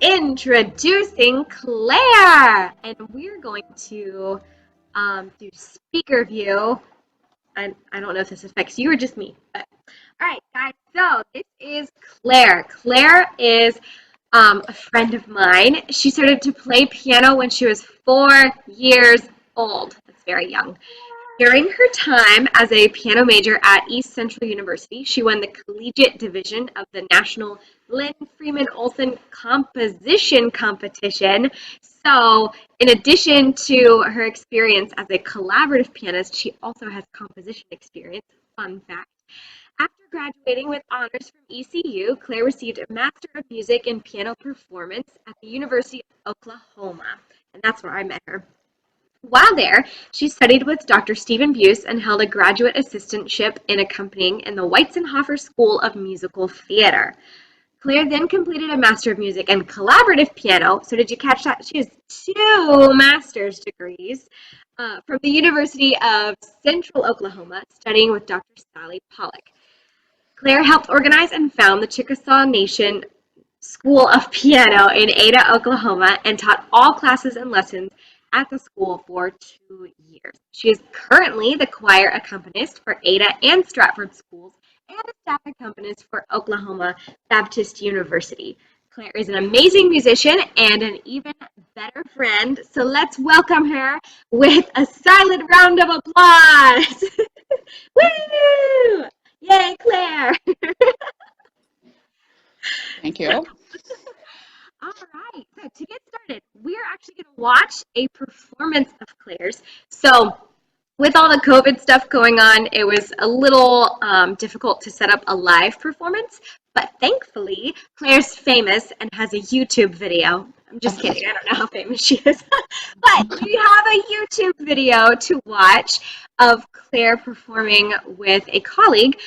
Introducing Claire, and we're going to do speaker view. I don't know if this affects you or just me, but all right, guys. So this is Claire. Claire is a friend of mine. She started to play piano when she was 4 years old. That's very young. During her time as a piano major at East Central University, she won the collegiate division of the National Lynn Freeman Olson Composition Competition. So, in addition to her experience as a collaborative pianist, she also has composition experience. Fun fact. After graduating with honors from ECU, Claire received a Master of Music in Piano Performance at the University of Oklahoma, and that's where I met her. While there, she studied with Dr. Stephen Buse and held a graduate assistantship in accompanying in the Weizenhofer School of Musical Theater. Claire then completed a Master of Music in Collaborative Piano. So did you catch that? She has 2 master's degrees from the University of Central Oklahoma, studying with Dr. Sally Pollock. Claire helped organize and found the Chickasaw Nation School of Piano in Ada, Oklahoma, and taught all classes and lessons at the school for 2 years. She is currently the choir accompanist for Ada and Stratford schools and a staff accompanist for Oklahoma Baptist University. Claire is an amazing musician and an even better friend, so let's welcome her with a silent round of applause. Woo! Yay, Claire! Thank you. All right, so to get started, we're actually going to watch a performance of Claire's. So with all the COVID stuff going on, it was a little difficult to set up a live performance, but thankfully, Claire's famous and has a YouTube video. I'm just kidding, I don't know how famous she is, but we have a YouTube video to watch of Claire performing with a colleague.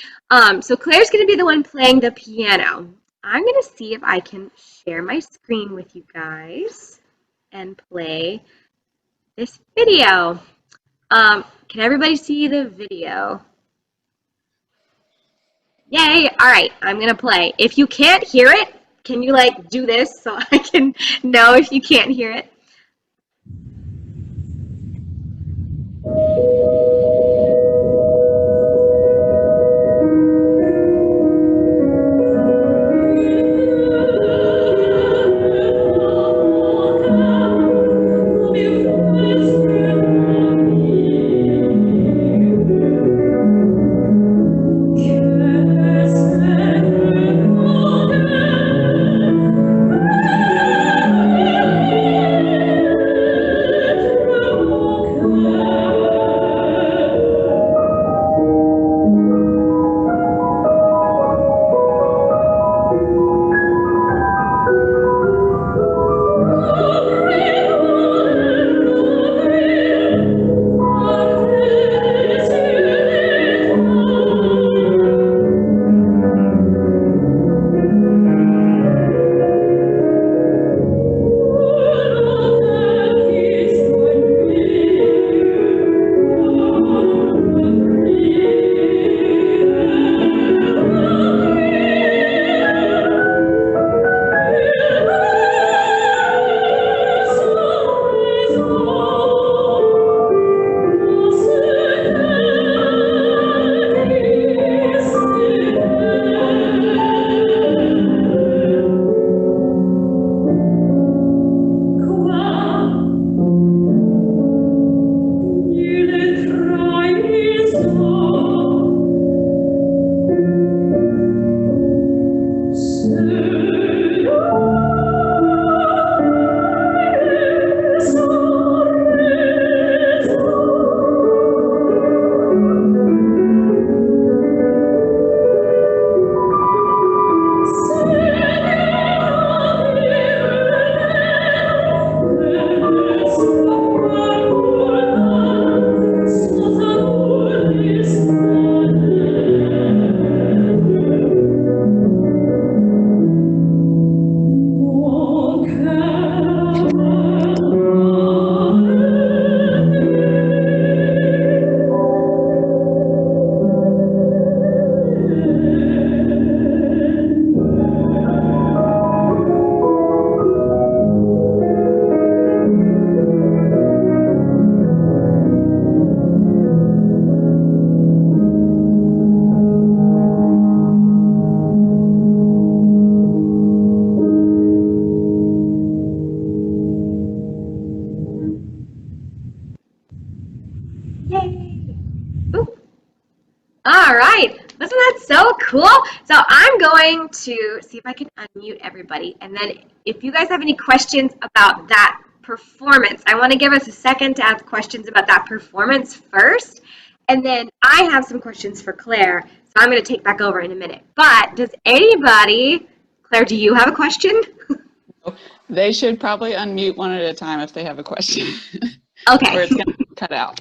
So Claire's going to be the one playing the piano. I'm going to see if I can share my screen with you guys and play this video. Can everybody see the video? Yay! All right, I'm going to play. If you can't hear it, can you like do this so I can know if you can't hear it? Wasn't that so cool? So I'm going to see if I can unmute everybody. And then if you guys have any questions about that performance, I want to give us a second to ask questions about that performance first. And then I have some questions for Claire. So I'm going to take back over in a minute. But does anybody, Claire, do you have a question? They should probably unmute one at a time if they have a question. Okay. Or it's going to cut out.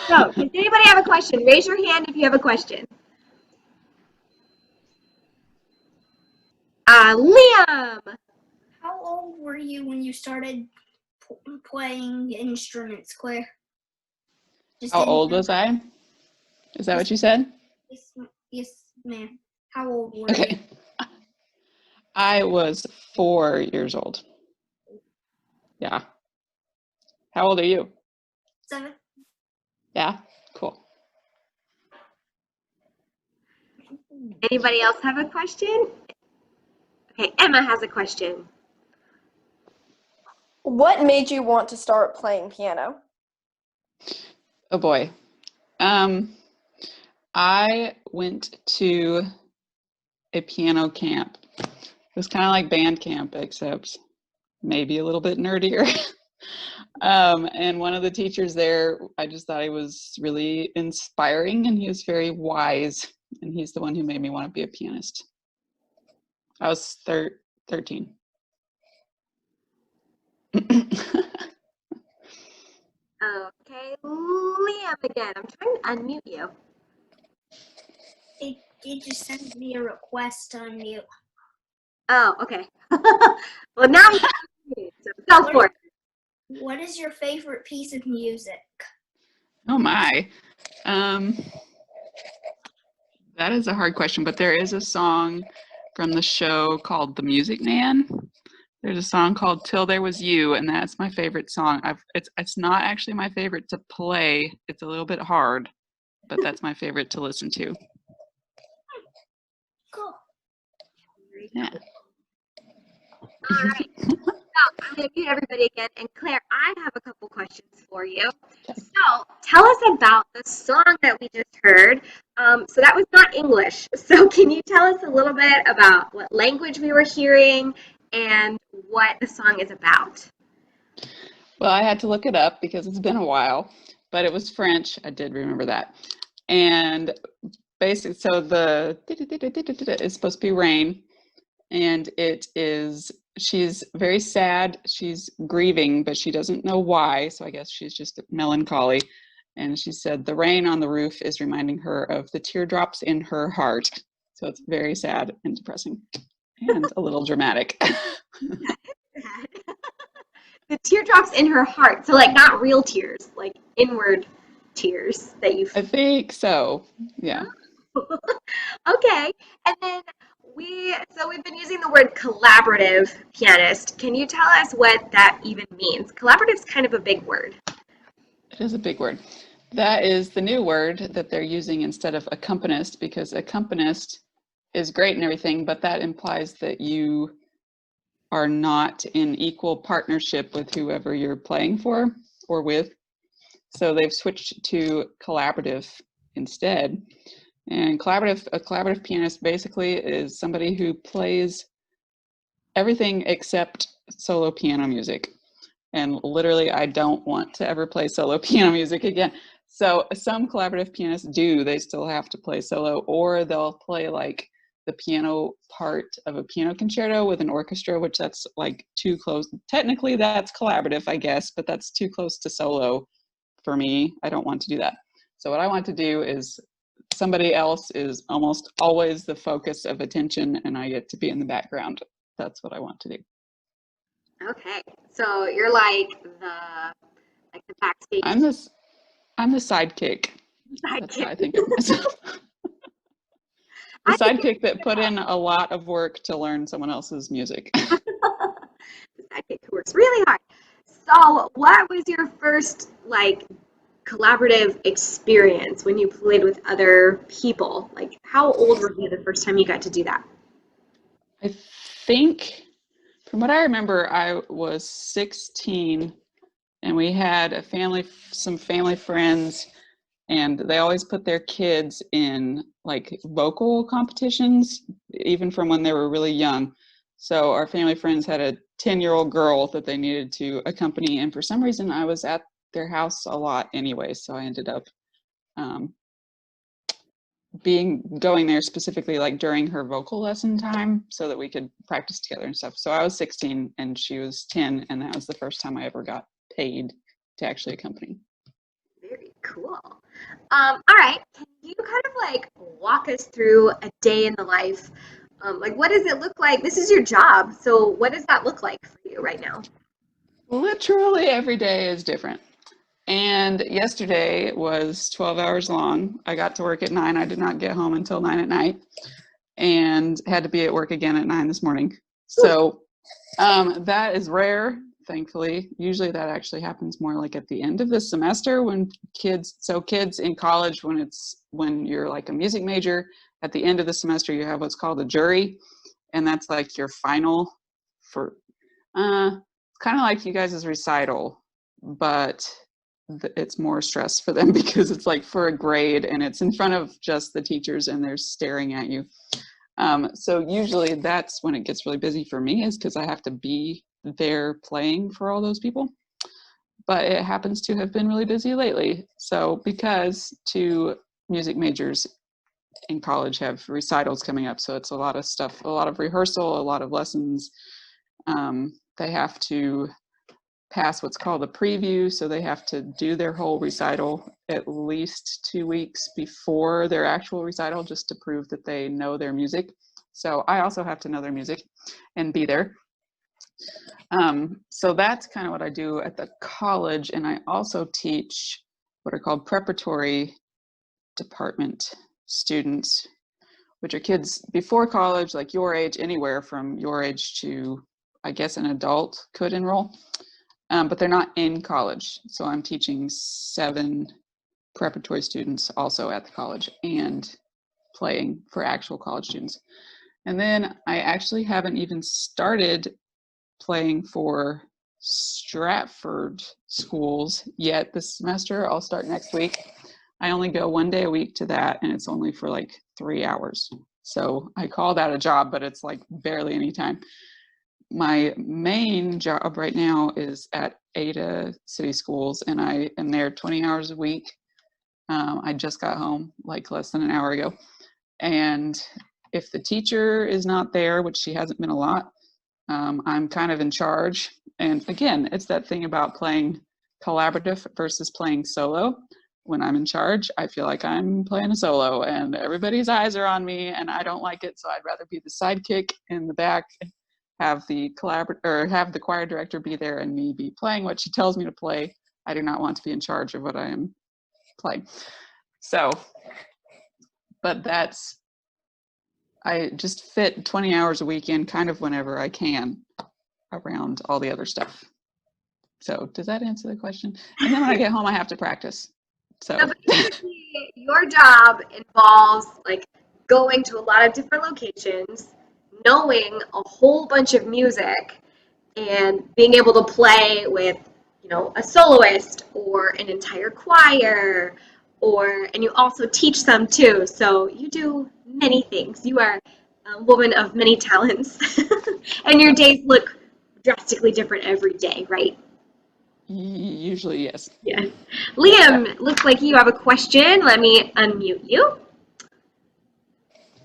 So, does anybody have a question? Raise your hand if you have a question. Liam. How old were you when you started playing instruments, Claire? How old was I? Is that what you said? Yes, ma'am. How old were you? Okay. I was 4 years old. Yeah. How old are you? 7. Yeah. Cool. Anybody else have a question? Okay, Emma has a question. What made you want to start playing piano? Oh boy. I went to a piano camp. It was kind of like band camp, except maybe a little bit nerdier. And one of the teachers there, I just thought he was really inspiring, and he was very wise, and he's the one who made me want to be a pianist. I was 13. Okay, Liam again. I'm trying to unmute you. It just sent me a request to unmute. Oh, okay. Well, now you can unmute, so go for it. What is your favorite piece of music? Oh my. That is a hard question, but there is a song from the show called The Music Man. There's a song called Till There Was You, and that's my favorite song. It's not actually my favorite to play. It's a little bit hard, but that's my favorite to listen to. Cool. Yeah. All right. So I'm going to mute everybody again. And Claire, I have a couple questions for you. Okay. So tell us about the song that we just heard. So that was not English. So can you tell us a little bit about what language we were hearing and what the song is about? Well, I had to look it up because it's been a while, but it was French. I did remember that. And basically, so the is supposed to be rain, and she's very sad. She's grieving, but she doesn't know why. So I guess she's just melancholy. And she said the rain on the roof is reminding her of the teardrops in her heart. So it's very sad and depressing and a little dramatic. The teardrops in her heart. So like not real tears, like inward tears that you I think so. Yeah. Okay. And then we've been using the word collaborative pianist. Can you tell us what that even means? Collaborative is kind of a big word. It is a big word. That is the new word that they're using instead of accompanist, because accompanist is great and everything, but that implies that you are not in equal partnership with whoever you're playing for or with. So they've switched to collaborative instead. And a collaborative pianist basically is somebody who plays everything except solo piano music. And literally, I don't want to ever play solo piano music again. So some collaborative pianists do, they still have to play solo, or they'll play like the piano part of a piano concerto with an orchestra, which that's like too close. Technically, that's collaborative, I guess, but that's too close to solo for me. I don't want to do that. So what I want to do is somebody else is almost always the focus of attention, and I get to be in the background. That's what I want to do. Okay. So you're like the backstage. I'm the sidekick. That's how I think of myself. The sidekick that put in a lot of work to learn someone else's music. The sidekick who works really hard. So what was your first like collaborative experience when you played with other people? Like how old were you the first time you got to do that? I think, from what I remember, I was 16, and we had some family friends, And they always put their kids in like vocal competitions, even from when they were really young. So our family friends had a 10-year-old girl that they needed to accompany. And for some reason, I was at their house a lot anyway. So I ended up going there specifically like during her vocal lesson time so that we could practice together and stuff. So I was 16 and she was 10, and that was the first time I ever got paid to actually accompany. Very cool. All right, can you kind of like walk us through a day in the life? Like, what does it look like? This is your job, so what does that look like for you right now? Literally every day is different. And yesterday was 12 hours long. I got to work at 9. I did not get home until 9 at night and had to be at work again at 9 this morning. So that is rare, thankfully. Usually that actually happens more like at the end of the semester when kids in college, when you're like a music major, at the end of the semester you have what's called a jury, and that's like your final for kind of like you guys' recital, but it's more stress for them because it's like for a grade and it's in front of just the teachers and they're staring at you. So usually that's when it gets really busy for me, is because I have to be there playing for all those people. But it happens to have been really busy lately. So because 2 music majors in college have recitals coming up, so it's a lot of stuff, a lot of rehearsal, a lot of lessons. They have to pass what's called a preview, so they have to do their whole recital at least 2 weeks before their actual recital, just to prove that they know their music. So I also have to know their music and be there. So that's kind of what I do at the college, and I also teach what are called preparatory department students, which are kids before college, like your age, anywhere from your age to, I guess, an adult could enroll. But they're not in college. So I'm teaching 7 preparatory students also at the college and playing for actual college students. And then I actually haven't even started playing for Stratford schools yet this semester. I'll start next week. I only go 1 day a week to that, and it's only for like 3 hours. So I call that a job, but it's like barely any time. My main job right now is at Ada City Schools, and I am there 20 hours a week. I just got home like less than an hour ago. And if the teacher is not there, which she hasn't been a lot, I'm kind of in charge. And again, it's that thing about playing collaborative versus playing solo. When I'm in charge, I feel like I'm playing a solo and everybody's eyes are on me, and I don't like it. So I'd rather be the sidekick in the back, have the choir director be there and me be playing what she tells me to play. I do not want to be in charge of what I am playing. So, but I just fit 20 hours a week in kind of whenever I can around all the other stuff. So does that answer the question? And then when I get home, I have to practice. So basically, your job involves like going to a lot of different locations, knowing a whole bunch of music, and being able to play with, a soloist or an entire choir, and you also teach them too. So you do many things. You are a woman of many talents, and your days look drastically different every day, right? usually, yes. Yeah. Liam, looks like you have a question. Let me unmute you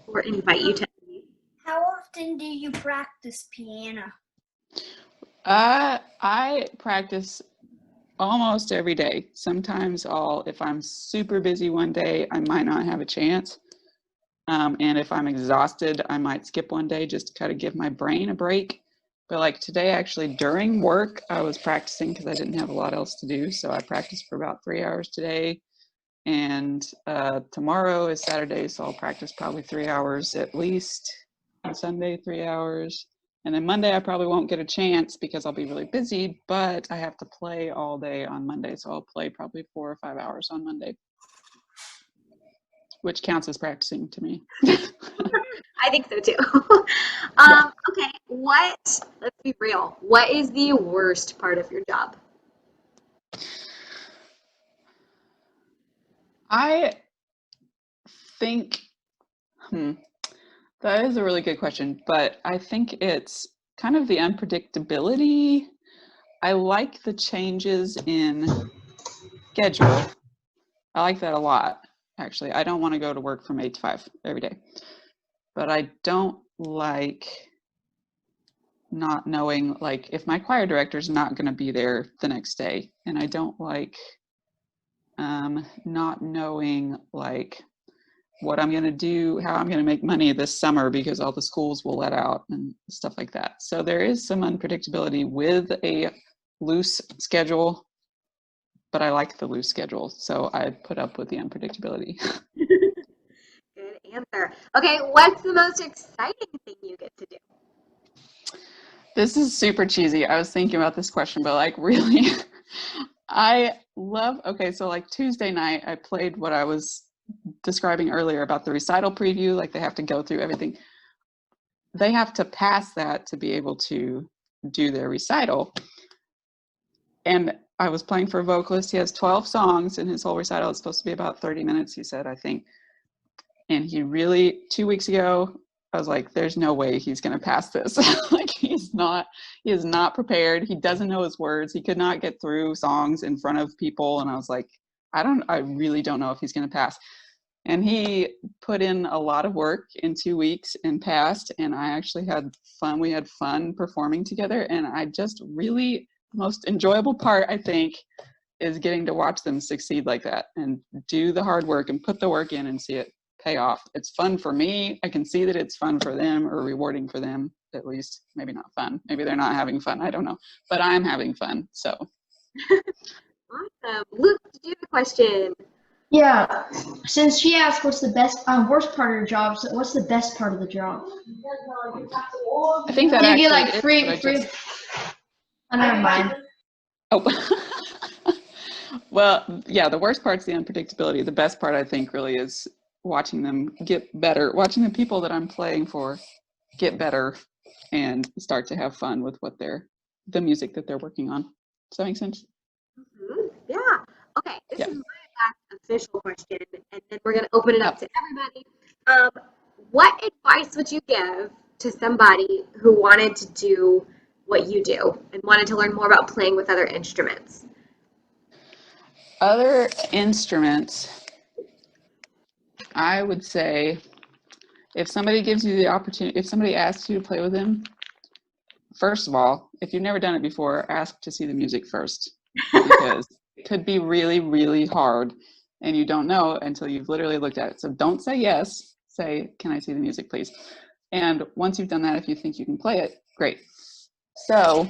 or invite you to unmute. How often do you practice piano? I practice almost every day. Sometimes if I'm super busy one day, I might not have a chance. And if I'm exhausted, I might skip one day just to kind of give my brain a break. But like today, actually during work, I was practicing because I didn't have a lot else to do. So I practiced for about 3 hours today. And tomorrow is Saturday, so I'll practice probably 3 hours at least. On Sunday, 3 hours. And then Monday, I probably won't get a chance because I'll be really busy, but I have to play all day on Monday. So I'll play probably 4 or 5 hours on Monday, which counts as practicing to me. I think so too. Okay, let's be real. What is the worst part of your job? I think, that is a really good question, but I think it's kind of the unpredictability. I like the changes in schedule. I like that a lot, actually. I don't want to go to work from 8 to 5 every day, but I don't like not knowing, like, if my choir director is not going to be there the next day, and I don't like not knowing, like, what I'm going to do, how I'm going to make money this summer because all the schools will let out and stuff like that. So there is some unpredictability with a loose schedule, but I like the loose schedule, so I put up with the unpredictability. Good answer. Okay, what's the most exciting thing you get to do? This is super cheesy. I was thinking about this question, but like really, I love, okay, so like Tuesday night, I played what I was describing earlier about the recital preview, like they have to go through everything. They have to pass that to be able to do their recital. And I was playing for a vocalist. He has 12 songs in his whole recital. It's supposed to be about 30 minutes, he said, I think. And he really, 2 weeks ago, I was like, there's no way he's going to pass this. Like he is not prepared. He doesn't know his words. He could not get through songs in front of people. And I was like, I really don't know if he's going to pass. And he put in a lot of work in 2 weeks and passed. And I actually had fun. We had fun performing together. And I just really, the most enjoyable part, I think, is getting to watch them succeed like that and do the hard work and put the work in and see it pay off. It's fun for me. I can see that it's fun for them or rewarding for them, at least. Maybe not fun. Maybe they're not having fun. I don't know. But I'm having fun. So. Awesome. Luke, did you have a question? Yeah, since she asked what's the best, worst part of your job, so what's the best part of the job? I think that They actually get like is free, what I free. just- Oh, never mind. Oh. Well, yeah, the worst part's the unpredictability. The best part, I think, really is watching them get better, watching the people that I'm playing for get better and start to have fun with the music that they're working on. Does that make sense? Yeah. Okay, this Yeah. is my last official question, and then we're going to open it up Yeah. to everybody. What advice would you give to somebody who wanted to do what you do and wanted to learn more about playing with other instruments? Other instruments, I would say, if somebody gives you the opportunity, if somebody asks you to play with them, first of all, if you've never done it before, ask to see the music first, because it could be really, really hard and you don't know until you've literally looked at it. So don't say yes, say, can I see the music, please? And once you've done that, if you think you can play it, great. So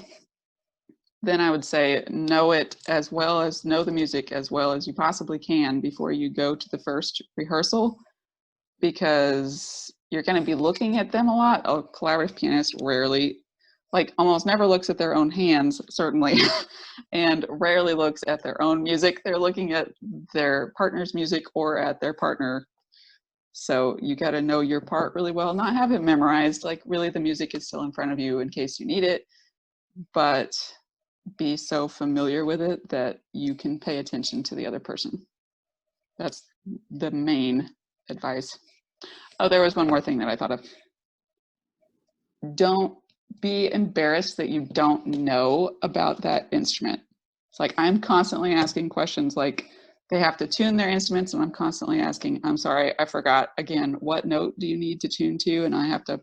then I would say know the music as well as you possibly can before you go to the first rehearsal, because you're going to be looking at them a lot. A collaborative pianist rarely, like almost never looks at their own hands, certainly, and rarely looks at their own music. They're looking at their partner's music or at their partner. So you got to know your part really well, not have it memorized. Like really the music is still in front of you in case you need it, but be so familiar with it that you can pay attention to the other person. That's the main advice. Oh, there was one more thing that I thought of. Don't be embarrassed that you don't know about that instrument. It's like I'm constantly asking questions like they have to tune their instruments and I'm constantly asking, I'm sorry, I forgot again, what note do you need to tune to? And I have to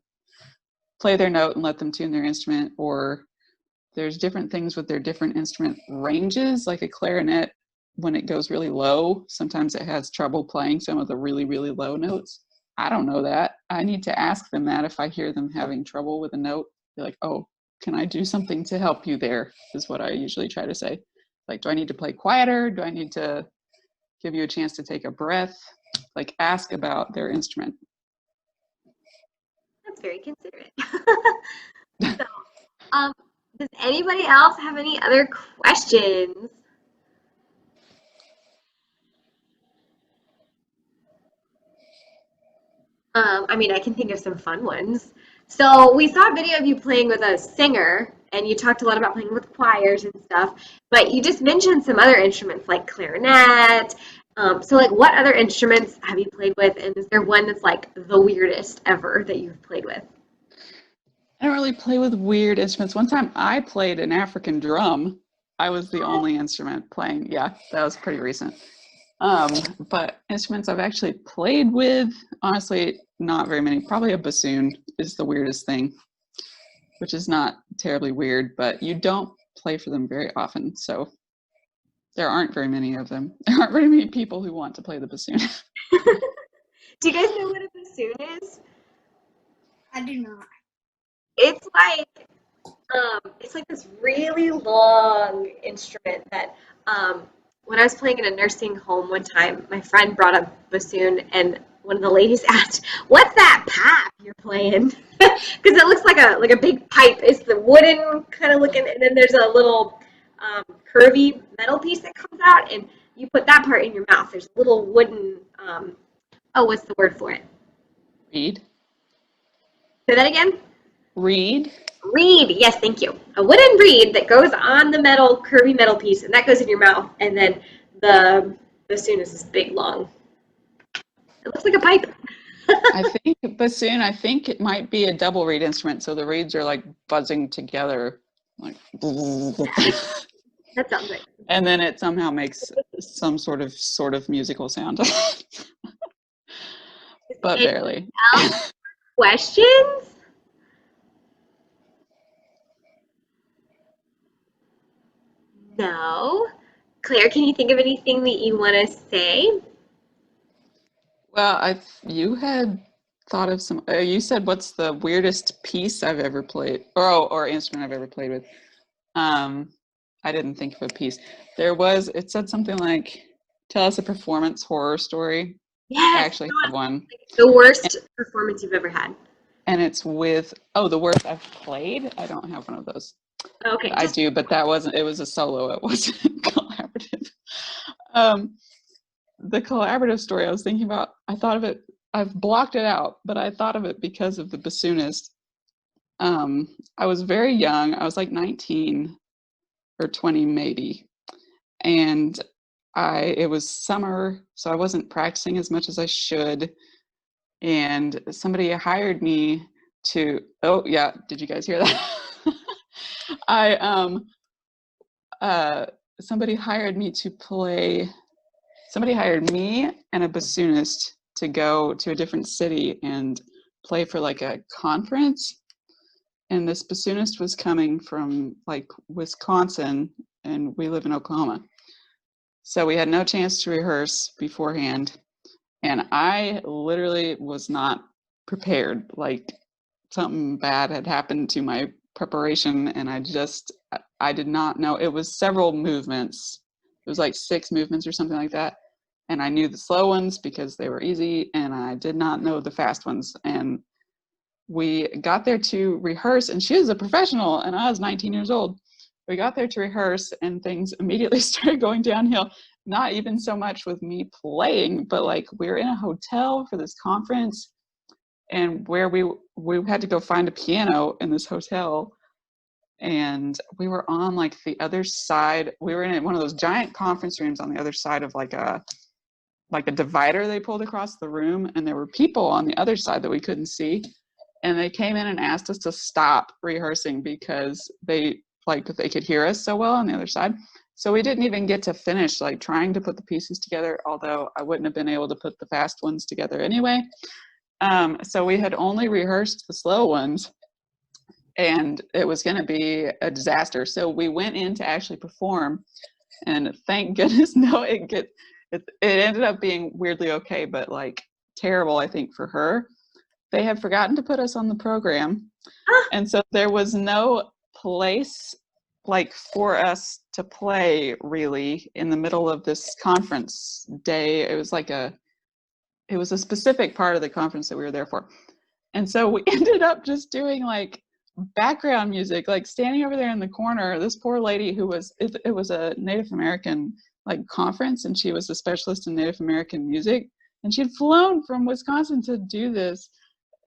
play their note and let them tune their instrument. Or there's different things with their different instrument ranges, like a clarinet, when it goes really low, sometimes it has trouble playing some of the really, really low notes. I don't know that. I need to ask them that if I hear them having trouble with a note. Be like, oh, can I do something to help you there? Is what I usually try to say. Like, do I need to play quieter? Do I need to give you a chance to take a breath? Like, ask about their instrument. That's very considerate. So, does anybody else have any other questions? I mean, I can think of some fun ones. So we saw a video of you playing with a singer, and you talked a lot about playing with choirs and stuff, but you just mentioned some other instruments like clarinet So like what other instruments have you played with, and is there one that's like the weirdest ever that you've played with? I don't really play with weird instruments. One time I played an African drum. I was the only instrument playing. Yeah, that was pretty recent. Um, but instruments I've actually played with, honestly, not very many. Probably a bassoon is the weirdest thing, which is not terribly weird, but you don't play for them very often. So there aren't very many of them. There aren't very many people who want to play the bassoon. Do you guys know what a bassoon is? I do not. It's like this really long instrument that when I was playing in a nursing home one time, my friend brought a bassoon and one of the ladies asked, "What's that pipe you're playing?" Because it looks like a big pipe. It's the wooden kind of looking, and then there's a little curvy metal piece that comes out, and you put that part in your mouth. There's a little wooden oh, what's the word for it? Reed? Say that again. Reed? Reed, yes, thank you. A wooden reed that goes on the metal, curvy metal piece, and that goes in your mouth. And then the bassoon is this big, long. It looks like a pipe. I think bassoon, I think it might be a double reed instrument. So the reeds are like buzzing together, like, That sounds right. and then it somehow makes some sort of musical sound, but Any barely. questions? No. Claire, can you think of anything that you want to say? Well, you had thought of some. You said, "What's the weirdest piece I've ever played, or instrument I've ever played with?" Um, I didn't think of a piece. It said something like, "Tell us a performance horror story." I Yes, actually have one, the worst performance you've ever had. and it's with the worst I've played. I don't have one of those. Okay, I just do, but that wasn't. It was a solo. It wasn't collaborative. Um, the collaborative story I was thinking about, I thought of it, I've blocked it out, but I thought of it because of the bassoonist. I was very young. I was like 19 or 20 maybe. And it was summer, so I wasn't practicing as much as I should. And somebody hired me to, oh yeah, did you guys hear that? I uh somebody hired me to play Somebody hired me and a bassoonist to go to a different city and play for like a conference. And this bassoonist was coming from like Wisconsin, and we live in Oklahoma. So we had no chance to rehearse beforehand. And I literally was not prepared. Like something bad had happened to my preparation, and I did not know. It was several movements. It was like 6 movements or something like that. And I knew the slow ones because they were easy, and I did not know the fast ones. And we got there to rehearse, and she was a professional, and I was 19 years old. We got there to rehearse, and things immediately started going downhill. Not even so much with me playing, but like we were in a hotel for this conference, and where we had to go find a piano in this hotel, and we were on like the other side. We were in one of those giant conference rooms on the other side of like a divider they pulled across the room, and there were people on the other side that we couldn't see, and they came in and asked us to stop rehearsing because they could hear us so well on the other side. So we didn't even get to finish like trying to put the pieces together, although I wouldn't have been able to put the fast ones together anyway. So we had only rehearsed the slow ones, and it was going to be a disaster. So we went in to actually perform, and thank goodness, no, it ended up being weirdly okay, but like terrible, I think, for her. They had forgotten to put us on the program, and so there was no place like for us to play really in the middle of this conference day. It was a specific part of the conference that we were there for. And so we ended up just doing like background music, like standing over there in the corner. This poor lady it was a Native American like conference, and she was a specialist in Native American music, and she'd flown from Wisconsin to do this.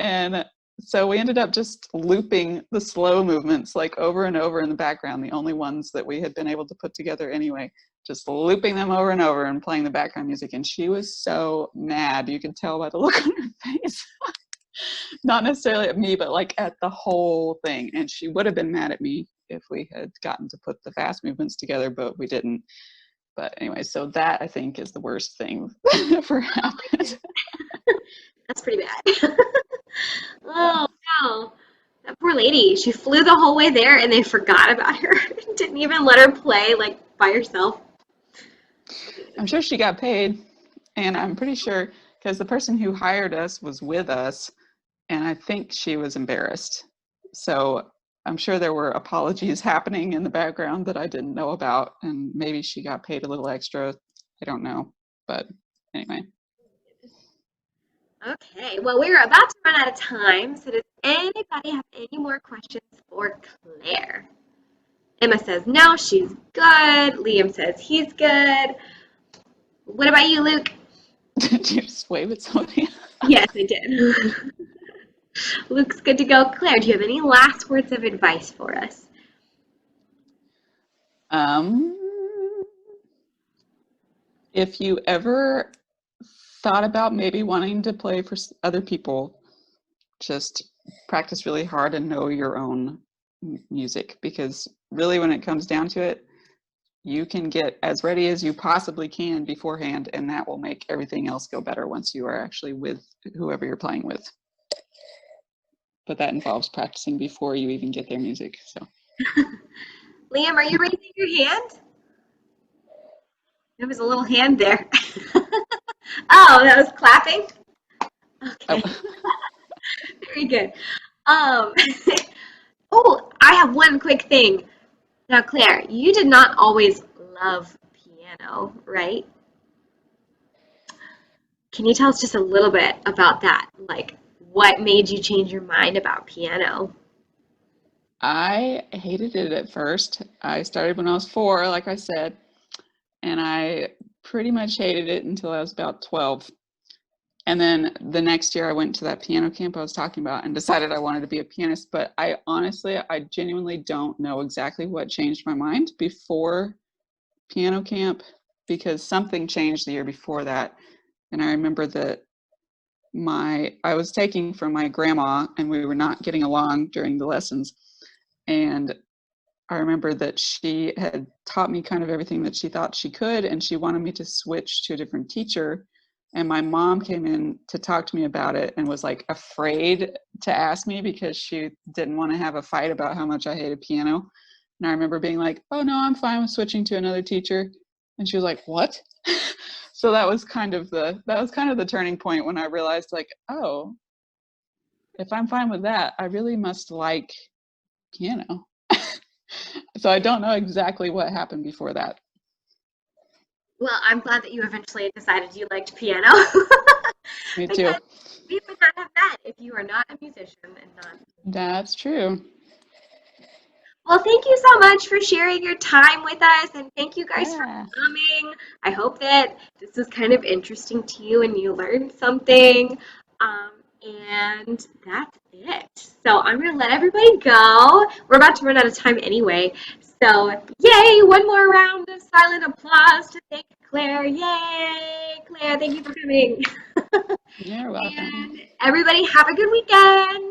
And so we ended up just looping the slow movements like over and over in the background, the only ones that we had been able to put together anyway, just looping them over and over and playing the background music. And she was so mad. You could tell by the look on her face. Not necessarily at me, but like at the whole thing. And she would have been mad at me if we had gotten to put the fast movements together, but we didn't. But anyway, so that I think is the worst thing that ever happened. That's pretty bad. Oh, no. That poor lady. She flew the whole way there and they forgot about her. Didn't even let her play like by herself. I'm sure she got paid. And I'm pretty sure, because the person who hired us was with us, and I think she was embarrassed. So I'm sure there were apologies happening in the background that I didn't know about, and maybe she got paid a little extra. I don't know. But anyway. Okay, well, we're about to run out of time, so does anybody have any more questions for Claire? Emma says no, she's good. Liam says he's good. What about you, Luke? Did you just wave at somebody? Yes, I did. Luke's good to go. Claire, do you have any last words of advice for us? If you ever thought about maybe wanting to play for other people, just practice really hard and know your own music, because really when it comes down to it, you can get as ready as you possibly can beforehand, and that will make everything else go better once you are actually with whoever you're playing with. But that involves practicing before you even get their music. So Liam, are you raising your hand? There was a little hand there. Oh, that was clapping? Okay. oh. Very good. Um, oh, I have one quick thing. Now, Claire, you did not always love piano, right? Can you tell us just a little bit about that? Like, what made you change your mind about piano? I hated it at first. I started when I was 4, like I said, and I pretty much hated it until I was about 12. And then the next year I went to that piano camp I was talking about and decided I wanted to be a pianist. But I genuinely don't know exactly what changed my mind before piano camp, because something changed the year before that. And I remember that I was taking from my grandma and we were not getting along during the lessons. And I remember that she had taught me kind of everything that she thought she could, and she wanted me to switch to a different teacher. And my mom came in to talk to me about it and was like afraid to ask me because she didn't want to have a fight about how much I hated piano. And I remember being like, oh no, I'm fine with switching to another teacher. And she was like, what? So that was kind of the turning point when I realized, like, oh, if I'm fine with that, I really must like piano. So I don't know exactly what happened before that. Well, I'm glad that you eventually decided you liked piano. Me too. Because we would not have met if you are not a musician and not. That's true. Well, thank you so much for sharing your time with us, and thank you guys for Yeah. coming. I hope that this was kind of interesting to you and you learned something. And that's it. So I'm going to let everybody go. We're about to run out of time anyway. So, yay, one more round of silent applause to thank Claire. Yay, Claire, thank you for coming. You're welcome. And everybody have a good weekend.